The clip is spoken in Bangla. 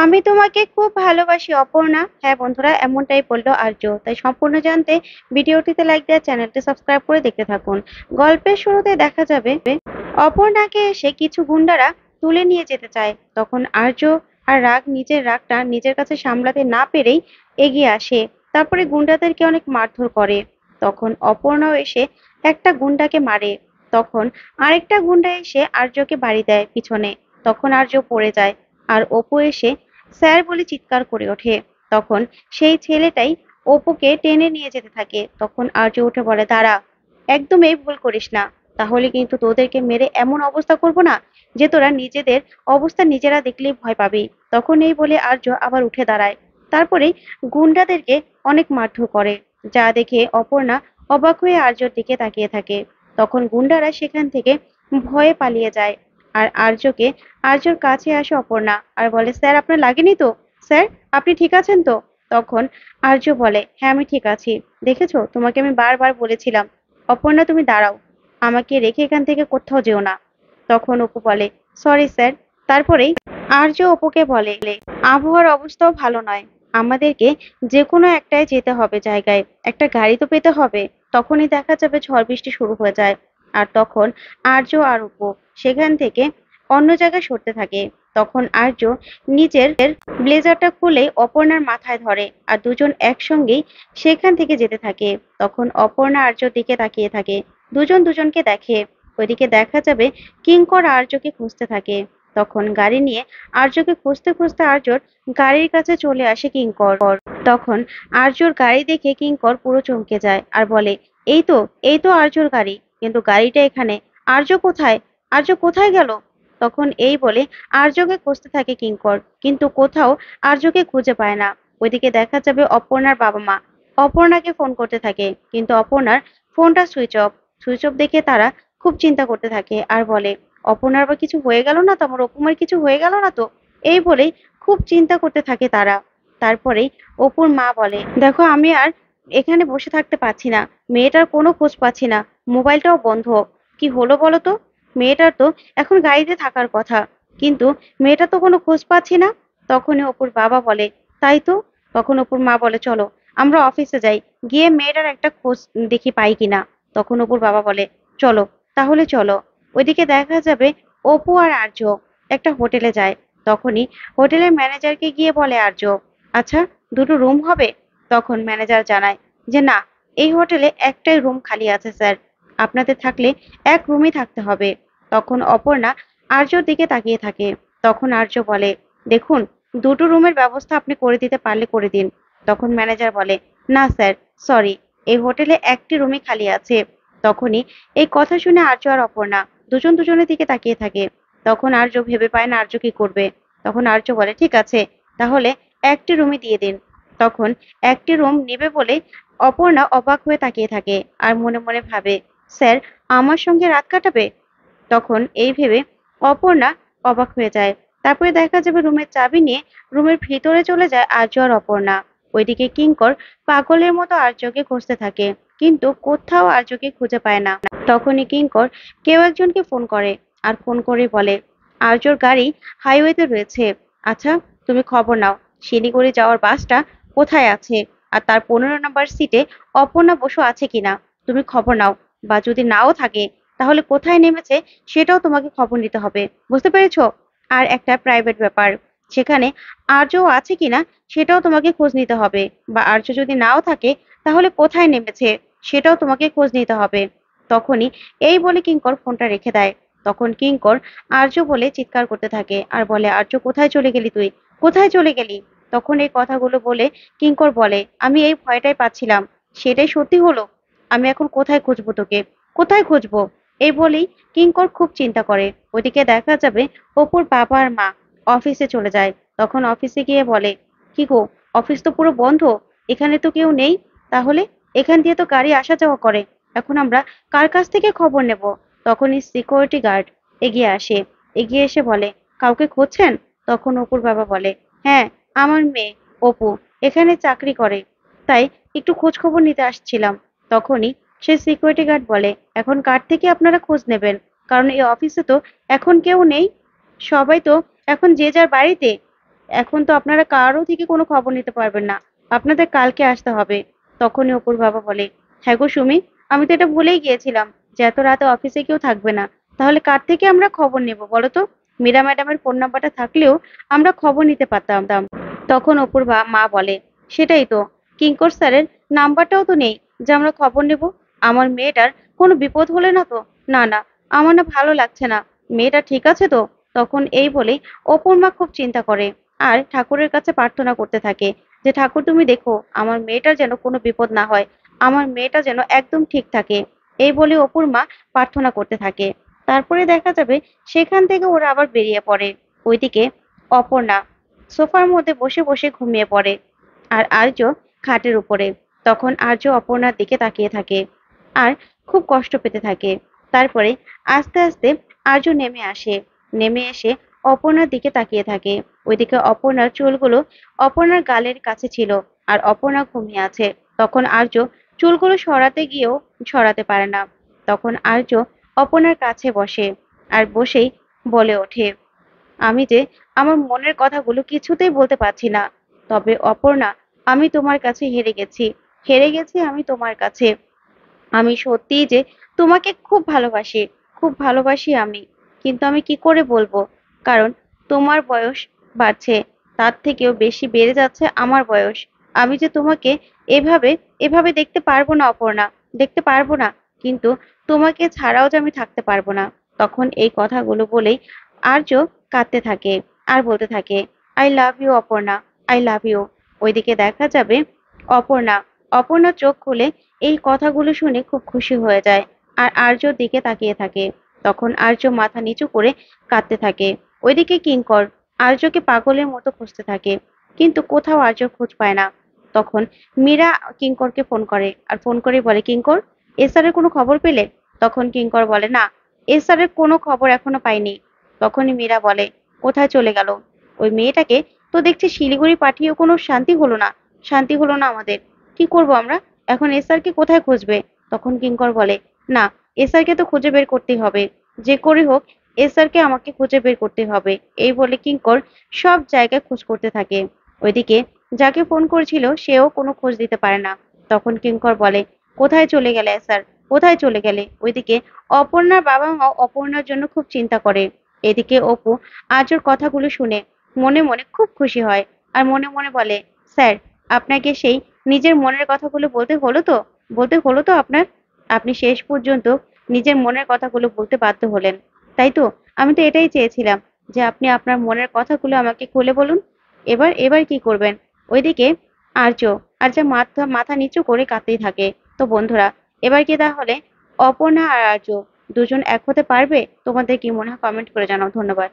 আমি তোমাকে খুব ভালোবাসি অপর্ণা। হ্যাঁ বন্ধুরা, এমনটাই বললো আর্য। তাই সম্পূর্ণ জানতে ভিডিওটিতে লাইক দেওয়া, চ্যানেলটি সাবস্ক্রাইব করে দেখতে থাকুন। গল্পের শুরুতে দেখা যাবে অপর্ণাকে এসে কিছু গুন্ডারা তুলে নিয়ে যেতে চায়। তখন আর্য আর নিজের রাগটা নিজের কাছে সামলাতে না পেরেই এগিয়ে আসে। তারপরে গুন্ডাদেরকে অনেক মারধর করে। তখন অপর্ণাও এসে একটা গুন্ডাকে মারে। তখন আরেকটা গুন্ডা এসে আর্যকে বাড়ি দেয় পিছনে। তখন আর্য পড়ে যায়। আর অপু এসে স্যার বলে চিৎকার করে ওঠে। তখন সেই ছেলেটাই অপুকে টেনে নিয়ে যেতে থাকে। তখন আর্য উঠে বলে, দাঁড়া, একদমই ভুল করিস না। তাহলে কিন্তু তোদেরকে মেরে এমন অবস্থা করব না যে তোরা নিজেদের অবস্থা নিজেরা দেখলেই ভয় পাবি। তখন এই বলে আর্য আবার উঠে দাঁড়ায়। তারপরে গুন্ডাদেরকে অনেক মারধর করে, যা দেখে অপর্ণা অবাক হয়ে আর্যর দিকে তাকিয়ে থাকে। তখন গুন্ডারা সেখান থেকে ভয়ে পালিয়ে যায়। আর আর্যর কাছে আসে অপর্ণা আর বলে, স্যার আপনার লাগেনি তো? স্যার, আপনি ঠিক আছেন তো? তখন আর্য বলে, হ্যাঁ আমি ঠিক আছি। দেখেছো, তোমাকে আমি বারবার বলেছিলাম। অপর্ণা তুমি দাঁড়াও, আমাকে রেখে এখান থেকে কোথাও যেও না। তখন অপু বলে, সরি স্যার। তারপরেই আর্য অপুকে বলে, আবহাওয়ার অবস্থাও ভালো নয়, আমাদেরকে যে কোনো একটায় যেতে হবে জায়গায়, একটা গাড়ি তো পেতে হবে। তখনই দেখা যাবে ঝড় বৃষ্টি শুরু হয়ে যায়। আর তখন আর্য আর অপু সেখান থেকে অন্য জায়গায় সরতে থাকে। তখন আর্য নিজের ব্লেজারটা খুলে অপর্ণার মাথায় ধরে আর দুজন একসঙ্গেই সেখান থেকে যেতে থাকে। তখন অপর্ণা আর্যর দিকে তাকিয়ে থাকে, দুজন দুজনকে দেখে। ওইদিকে দেখা যাবে কিঙ্কর আর্যকে খুঁজতে থাকে। তখন গাড়ি নিয়ে আর্যকে খুঁজতে খুঁজতে আর্যর গাড়ির কাছে চলে আসে কিঙ্কর। তখন আর্যর গাড়ি দেখে কিঙ্কর পুরো চমকে যায় আর বলে, এই তো, এই তো আর্যর গাড়ি, কিন্তু গাড়িটা এখানে। আর্য কোথায়? আর্য কোথায় গেল? তখন এই বলে আর্যকে খুঁজতে থাকে কিঙ্কর, কিন্তু কোথাও আর্যকে খুঁজে পায় না। ওইদিকে দেখা যাবে অপর্ণার বাবা মা অপর্ণাকে ফোন করতে থাকে, কিন্তু অপর্ণার ফোনটা সুইচ অফ। সুইচ অফ দেখে তারা খুব চিন্তা করতে থাকে আর বলে, অপর্ণার বা কিছু হয়ে গেল না তো? আমার অপুমার কিছু হয়ে গেল না তো? এই বলেই খুব চিন্তা করতে থাকে তারা। তারপরেই অপুর মা বলে, দেখো আমি আর এখানে বসে থাকতে পারছি না, মেয়েটার কোনো খোঁজ পাচ্ছি না, মোবাইলটাও বন্ধ। কি হলো বলো তো? মেয়েটার তো এখন গাড়িতে থাকার কথা, কিন্তু মেয়েটা তো কোনো খোঁজ পাচ্ছি না। তখনই অপুর বাবা বলে, তাই তো। তখন অপুর মা বলে, চলো আমরা অফিসে যাই, গিয়ে মেয়েটার একটা খোঁজ দেখি পাই কিনা। তখন অপুর বাবা বলে, চলো, তাহলে চলো। ওইদিকে দেখা যাবে অপু আর আর্য একটা হোটেলে যায়। তখনই হোটেলের ম্যানেজারকে গিয়ে বলে আর্য, আচ্ছা, দুটো রুম হবে? তখন ম্যানেজার জানায় যে না, এই হোটেলে একটাই রুম খালি আছে স্যার, আপনাদের থাকলে এক রুমই থাকতে হবে। তখন অপর্ণা আর্যর দিকে তাকিয়ে থাকে। তখন আর্য বলে, দেখুন, দুটো রুমের ব্যবস্থা আপনি করে দিতে পারলে করে দিন। তখন ম্যানেজার বলে, না স্যার, সরি, এই হোটেলে একটি রুমই খালি আছে। তখনই এই কথা শুনে আর্য আর অপর্ণা দুজন দুজনের দিকে তাকিয়ে থাকে। তখন আর্য ভেবে পায় না আর্য কি করবে। তখন আর্য বলে, ঠিক আছে, তাহলে একটি রুমই দিয়ে দিন। তখন একটি রুম নেবে বলে অপর্ণা অবাক হয়ে তাকিয়ে থাকে আর মনে মনে ভাবে, স্যার আমার সঙ্গে রাত কাটাবে? তখন এই ভেবে অপর্ণা অবাক হয়ে যায়। তারপরে দেখা যাবে রুমের চাবি নিয়ে রুমের ভিতরে চলে যায় আর্য আর অপর্ণা। ওইদিকে কিঙ্কর পাগলের মতো আর্যকে খুঁজতে থাকে, কিন্তু কোথাও আর্যকে খুঁজে পায় না। তখনই কিঙ্কর কেউ একজনকে ফোন করে আর ফোন করে বলে, আর্যর গাড়ি হাইওয়েতে রয়েছে। আচ্ছা, তুমি খবর নাও, শিলিগুড়ি যাওয়ার বাসটা কোথায় আছে আর তার 15 নম্বর সিটে অপর্ণা বসু আছে কিনা। তুমি খবর নাও, বা যদি নাও থাকে তাহলে কোথায় নেমেছে সেটাও তোমাকে খবর নিতে হবে, বুঝতে পেরেছো? আর একটা প্রাইভেট ব্যাপার, সেখানে আর্য আছে কিনা সেটাও তোমাকে খোঁজ নিতে হবে, বা আর্য যদি নাও থাকে তাহলে কোথায় নেমেছে সেটাও তোমাকে খোঁজ নিতে হবে। তখনই এই বলে কিঙ্কর ফোনটা রেখে দেয়। তখন কিঙ্কর আর্য বলে চিৎকার করতে থাকে আর বলে, আর্য কোথায় চলে গেলি তুই? কোথায় চলে গেলি? তখন এই কথাগুলো বলে কিঙ্কর বলে, আমি এই ভয়টাই পাচ্ছিলাম, সেটাই সত্যি হলো। আমি এখন কোথায় খুঁজবো তোকে? কোথায় খুঁজবো? এই বলেই কিঙ্কর খুব চিন্তা করে। ওইদিকে দেখা যাবে অপুর বাবা আর মা অফিসে চলে যায়। তখন অফিসে গিয়ে বলে, কি গো, অফিস তো পুরো বন্ধ, এখানে তো কেউ নেই। তাহলে এখান দিয়ে তো গাড়ি আসা যাওয়া করে, এখন আমরা কার কাছ থেকে খবর নেব? তখনই সিকিউরিটি গার্ড এগিয়ে আসে। এগিয়ে এসে বলে, কাউকে খুঁজছেন? তখন অপুর বাবা বলে, হ্যাঁ, আমার মেয়ে অপু এখানে চাকরি করে, তাই একটু খোঁজ খবর নিতে আসছিলাম। তখনই সে সিকিউরিটি গার্ড বলে, এখন কার থেকে আপনারা খোঁজ নেবেন? কারণ এই অফিসে তো এখন কেউ নেই, সবাই তো এখন যে যার বাড়িতে। এখন তো আপনারা কারো থেকে কোনো খবর নিতে পারবেন না, আপনাদের কালকে আসতে হবে। তখনই অপুর বাবা বলে, হ্যাঁ গো সুমি, আমি তো এটা ভুলেই গিয়েছিলাম যে এত রাতে অফিসে কেউ থাকবে না। তাহলে কার থেকে আমরা খবর নেব বলো তো? মীরা ম্যাডামের ফোন নাম্বারটা থাকলেও আমরা খবর নিতে পারতাম। তখন অপুর মা বলে, সেটাই তো, কিঙ্কর স্যারের নাম্বারটাও তো নেই যে আমরা খবর নেব। আমার মেয়েটার কোনো বিপদ হলে না তো? না না, আমার না ভালো লাগছে না। মেয়েটা ঠিক আছে তো? তখন এই বলে অপুর মা খুব চিন্তা করে আর ঠাকুরের কাছে প্রার্থনা করতে থাকে যে ঠাকুর তুমি দেখো আমার মেয়েটার যেন কোনো বিপদ না হয়, আমার মেয়েটা যেন একদম ঠিক থাকে। এই বলে অপুর মা প্রার্থনা করতে থাকে। তারপরে দেখা যাবে সেখান থেকে ওরা আবার বেরিয়ে পড়ে। ওইদিকে অপর্ণা সোফার মধ্যে বসে বসে ঘুমিয়ে পড়ে আর আর্য খাটের উপরে। তখন আর্য অপর্ণার দিকে তাকিয়ে থাকে আর খুব কষ্ট পেতে থাকে। তারপরে আস্তে আস্তে আর্য নেমে আসে, নেমে এসে অপর্ণার দিকে তাকিয়ে থাকে। ওইদিকে অপর্ণার চুলগুলো অপর্ণার গালের কাছে ছিল আর অপর্ণা ঘুমিয়ে আছে। তখন আর্য চুলগুলো সরাতে গিয়েও সরাতে পারে না। তখন আর্য অপর্ণার কাছে বসে আর বসেই বলে ওঠে, আমি যে আমার মনের কথাগুলো কিছুতেই বলতে পারছি না। তবে অপর্ণা, আমি তোমার কাছে হেরে গেছি, হেরে গেছি আমি তোমার কাছে। আমি সত্যিই যে তোমাকে খুব ভালোবাসি, খুব ভালোবাসি আমি। কিন্তু আমি কি করে বলবো? কারণ তোমার বয়স বাড়ছে, তার থেকেও বেশি বেড়ে যাচ্ছে আমার বয়স। আমি যে তোমাকে এভাবে এভাবে দেখতে পারবো না অপর্ণা, দেখতে পারবো না। কিন্তু তোমাকে ছাড়াও যে আমি থাকতে পারবো না। তখন এই কথাগুলো বলেই আর্য কাঁদতে থাকে আর বলতে থাকে, I love you Aparna, I love you. ওইদিকে দেখা যাবে অপর্ণা অপর্ণা চোখ খুলে এই কথাগুলো শুনে খুব খুশি হয়ে যায় আর আর্যর দিকে তাকিয়ে থাকে। তখন আর্য মাথা নিচু করে কাঁদতে থাকে। ওইদিকে কিঙ্কর আর্যকে পাগলের মতো খুঁজতে থাকে, কিন্তু কোথাও আর্য খোঁজ পায় না। তখন মীরা কিঙ্করকে ফোন করে আর ফোন করে বলে, কিঙ্কর, এসআর এর কোনো খবর পেলে? তখন কিঙ্কর বলে, না, এসআর এর কোনো খবর এখনো পাইনি। তখনই মীরা বলে, কোথায় চলে গেল? ওই মেয়েটাকে তো দেখছি শিলিগুড়ি পাঠিয়েও কোনো শান্তি হলো না, শান্তি হলো না আমাদের। কি করব আমরা এখন? এসআর কে কোথায় খুঁজবে? তখন কিঙ্কর বলে, না, এসআর কে তো খুঁজে বের করতেই হবে, যে করে হোক এসআর কে আমাকে খুঁজে বের করতে হবে। এই বলে কিঙ্কর সব জায়গায় খোঁজ করতে থাকে। ওইদিকে যাকে ফোন করেছিল সেও কোনো খোঁজ দিতে পারে না। তখন কিঙ্কর বলে, কোথায় চলে গেলে এসআর, কোথায় চলে গেলে? ওইদিকে অপর্ণার বাবা মা অপর্ণার জন্য খুব চিন্তা করে। এদিকে অপু আজর কথাগুলো শুনে মনে মনে খুব খুশি হয় আর মনে মনে বলে, স্যার, আপনাকে সেই নিজের মনের কথাগুলো বলতে হলো তো, বলতে হলো তো আপনার, আপনি শেষ পর্যন্ত নিজের মনের কথাগুলো বলতে বাধ্য হলেন, তাই তো? আমি তো এটাই চেয়েছিলাম যে আপনি আপনার মনের কথাগুলো আমাকে খুলে বলুন। এবার এবার কি করবেন? ওইদিকে আর্য আর্য মাথা মাথা নিচু করে কাঁদতেই থাকে। তো বন্ধুরা, এবার কি তাহলে অপর্ণা আর আর্য দুজন এক হতে পারবে? তোমাদের কি মনে হয় কমেন্ট করে জানাও। ধন্যবাদ।